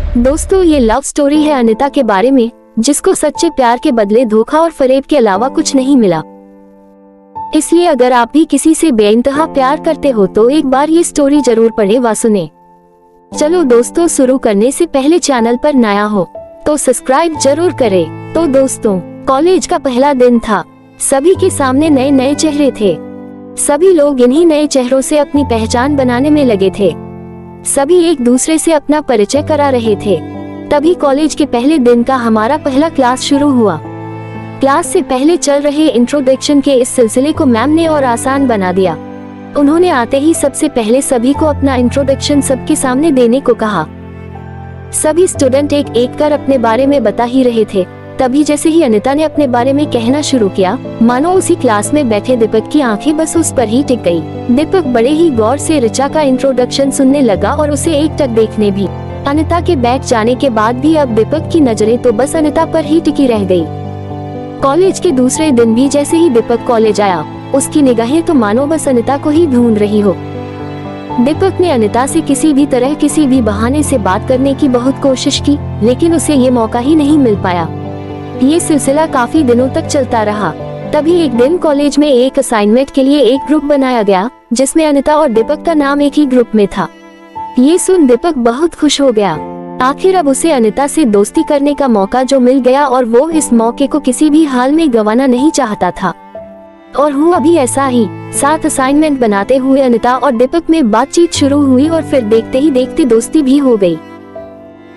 दोस्तों, ये love story है अनिता के बारे में, जिसको सच्चे प्यार के बदले धोखा और फरेब के अलावा कुछ नहीं मिला। इसलिए अगर आप भी किसी से बेइंतहा प्यार करते हो तो एक बार ये स्टोरी जरूर पढ़े व सुने। चलो दोस्तों, शुरू करने से पहले चैनल पर नया हो तो सब्सक्राइब जरूर करें। तो दोस्तों, कॉलेज का पहला दिन था। सभी के सामने नए नए चेहरे थे। सभी लोग इन्हीं नए चेहरों से अपनी पहचान बनाने में लगे थे। सभी एक दूसरे से अपना परिचय करा रहे थे। तभी कॉलेज के पहले दिन का हमारा पहला क्लास शुरू हुआ। क्लास से पहले चल रहे इंट्रोडक्शन के इस सिलसिले को मैम ने और आसान बना दिया। उन्होंने आते ही सबसे पहले सभी को अपना इंट्रोडक्शन सबके सामने देने को कहा। सभी स्टूडेंट एक एक कर अपने बारे में बता ही रहे थे। तभी जैसे ही अनिता ने अपने बारे में कहना शुरू किया, मानो उसी क्लास में बैठे दीपक की आंखें बस उस पर ही टिक गई। दीपक बड़े ही गौर से ऋचा का इंट्रोडक्शन सुनने लगा और उसे एकटक देखने भी। अनिता के बैठ जाने के बाद भी अब दीपक की नजरें तो बस अनिता पर ही टिकी रह गई। कॉलेज के दूसरे दिन भी जैसे ही दीपक कॉलेज आया, उसकी निगाहें तो मानो बस अनिता को ही ढूंढ रही हो। दीपक ने अनिता से किसी भी तरह किसी भी बहाने से बात करने की बहुत कोशिश की, लेकिन उसे ये मौका ही नहीं मिल पाया। ये सिलसिला काफी दिनों तक चलता रहा। तभी एक दिन कॉलेज में एक असाइनमेंट के लिए एक ग्रुप बनाया गया, जिसमें अनिता और दीपक का नाम एक ही ग्रुप में था। ये सुन दीपक बहुत खुश हो गया। आखिर अब उसे अनिता से दोस्ती करने का मौका जो मिल गया और वो इस मौके को किसी भी हाल में गंवाना नहीं चाहता था। और हुआ भी ऐसा ही। साथ असाइनमेंट बनाते हुए अनिता और दीपक में बातचीत शुरू हुई और फिर देखते ही देखते दोस्ती भी हो गई।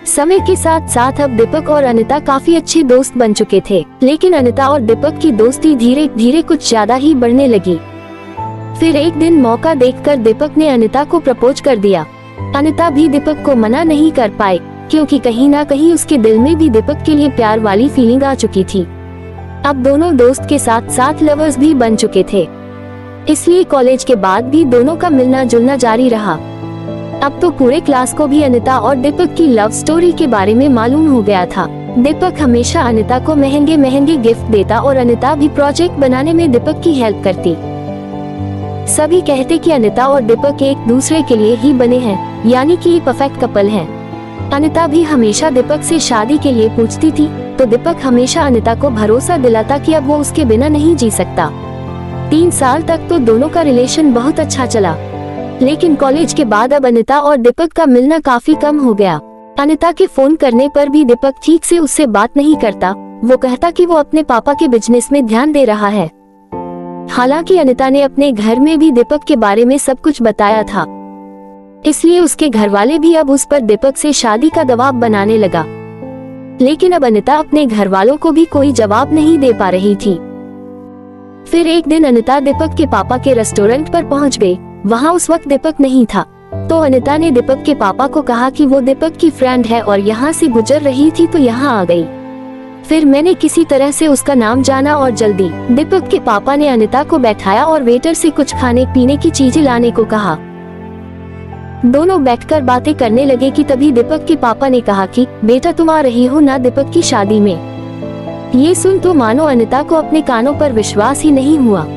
समय के साथ साथ अब दीपक और अनिता काफी अच्छे दोस्त बन चुके थे, लेकिन अनिता और दीपक की दोस्ती धीरे धीरे कुछ ज्यादा ही बढ़ने लगी। फिर एक दिन मौका देखकर दीपक ने अनिता को प्रपोज कर दिया। अनिता भी दीपक को मना नहीं कर पाई, क्योंकि कहीं ना कहीं उसके दिल में भी दीपक के लिए प्यार वाली फीलिंग आ चुकी थी। अब दोनों दोस्त के साथ साथ लवर्स भी बन चुके थे। इसलिए कॉलेज के बाद भी दोनों का मिलना जुलना जारी रहा। अब तो पूरे क्लास को भी अनिता और दीपक की लव स्टोरी के बारे में मालूम हो गया था। दीपक हमेशा अनिता को महंगे महंगे गिफ्ट देता और अनिता भी प्रोजेक्ट बनाने में दीपक की हेल्प करती। सभी कहते कि अनिता और दीपक एक दूसरे के लिए ही बने हैं, यानी कि परफेक्ट कपल हैं। अनिता भी हमेशा दीपक से शादी के लिए पूछती थी, तो दीपक हमेशा अनिता को भरोसा दिलाता कि अब वो उसके बिना नहीं जी सकता। 3 साल तक तो दोनों का रिलेशन बहुत अच्छा चला, लेकिन कॉलेज के बाद अब अनिता और दीपक का मिलना काफी कम हो गया। अनिता के फोन करने पर भी दीपक ठीक से उससे बात नहीं करता। वो कहता कि वो अपने पापा के बिजनेस में ध्यान दे रहा है। हालांकि अनिता ने अपने घर में भी दीपक के बारे में सब कुछ बताया था, इसलिए उसके घर वाले भी अब उस पर दीपक से शादी का दबाव बनाने लगा। लेकिन अब अनिता अपने घर वालों को भी कोई जवाब नहीं दे पा रही थी। फिर एक दिन अनिता दीपक के पापा के रेस्टोरेंट पर पहुंच गई। वहां उस वक्त दीपक नहीं था, तो अनिता ने दीपक के पापा को कहा कि वो दीपक की फ्रेंड है और यहाँ से गुजर रही थी तो यहाँ आ गई। फिर मैंने किसी तरह से उसका नाम जाना और जल्दी दीपक के पापा ने अनिता को बैठाया और वेटर से कुछ खाने पीने की चीजें लाने को कहा। दोनों बैठकर बातें करने लगे कि तभी दीपक के पापा ने कहा कि बेटा, तुम आ रही हो ना दीपक की शादी में। ये सुन तो मानो अनिता को अपने कानों पर विश्वास ही नहीं हुआ।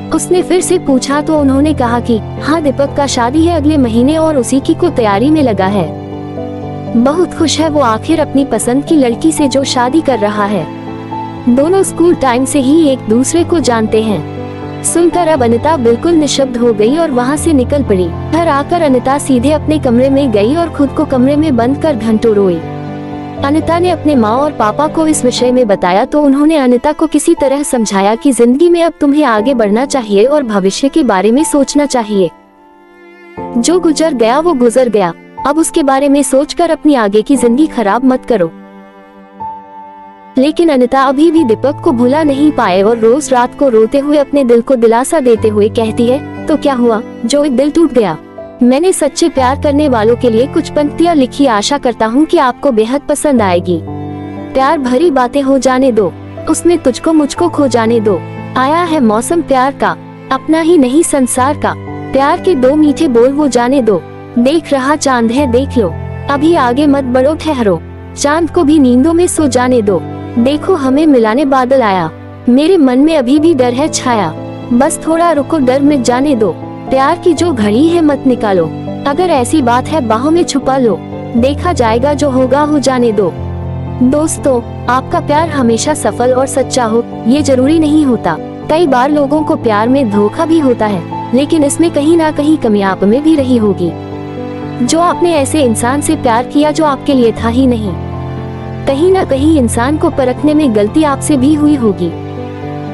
उसने फिर से पूछा तो उन्होंने कहा कि हाँ, दीपक का शादी है अगले महीने और उसी की को तैयारी में लगा है। बहुत खुश है वो आखिर अपनी पसंद की लड़की से जो शादी कर रहा है। दोनों स्कूल टाइम से ही एक दूसरे को जानते हैं। सुनकर अब अनिता बिल्कुल निशब्द हो गई और वहाँ से निकल पड़ी। घर आकर अनिता सीधे अपने कमरे में गई और खुद को कमरे में बंद कर घंटों रोई। अनिता ने अपने माँ और पापा को इस विषय में बताया तो उन्होंने अनिता को किसी तरह समझाया कि जिंदगी में अब तुम्हें आगे बढ़ना चाहिए और भविष्य के बारे में सोचना चाहिए। जो गुजर गया वो गुजर गया, अब उसके बारे में सोचकर अपनी आगे की जिंदगी खराब मत करो। लेकिन अनिता अभी भी दीपक को भुला नहीं पाए और रोज रात को रोते हुए अपने दिल को दिलासा देते हुए कहती है, तो क्या हुआ जो एक दिल टूट गया। मैंने सच्चे प्यार करने वालों के लिए कुछ पंक्तियाँ लिखी, आशा करता हूँ कि आपको बेहद पसंद आएगी। प्यार भरी बातें हो जाने दो, उसमें तुझको मुझको खो जाने दो। आया है मौसम प्यार का, अपना ही नहीं संसार का। प्यार के 2 मीठे बोल वो जाने दो। देख रहा चांद है देख लो, अभी आगे मत बढ़ो ठहरो। चांद को भी नींदों में सो जाने दो। देखो हमें मिलाने बादल आया, मेरे मन में अभी भी डर है छाया। बस थोड़ा रुको डर मिट जाने दो। प्यार की जो घड़ी है मत निकालो, अगर ऐसी बात है बाहों में छुपा लो। देखा जाएगा, जो होगा हो जाने दो। दोस्तों, आपका प्यार हमेशा सफल और सच्चा हो ये जरूरी नहीं होता। कई बार लोगों को प्यार में धोखा भी होता है, लेकिन इसमें कहीं ना कहीं कमी आप में भी रही होगी। जो आपने ऐसे इंसान से प्यार किया जो आपके लिए था ही नहीं। कहीं ना कहीं इंसान को परखने में गलती आपसे भी हुई होगी।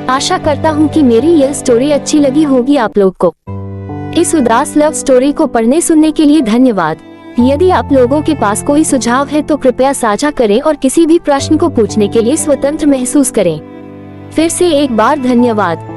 आशा करता हूँ कि मेरी यह स्टोरी अच्छी लगी होगी आप लोग को। इस उदास लव स्टोरी को पढ़ने सुनने के लिए धन्यवाद। यदि आप लोगों के पास कोई सुझाव है तो कृपया साझा करें और किसी भी प्रश्न को पूछने के लिए स्वतंत्र महसूस करें। फिर से एक बार धन्यवाद।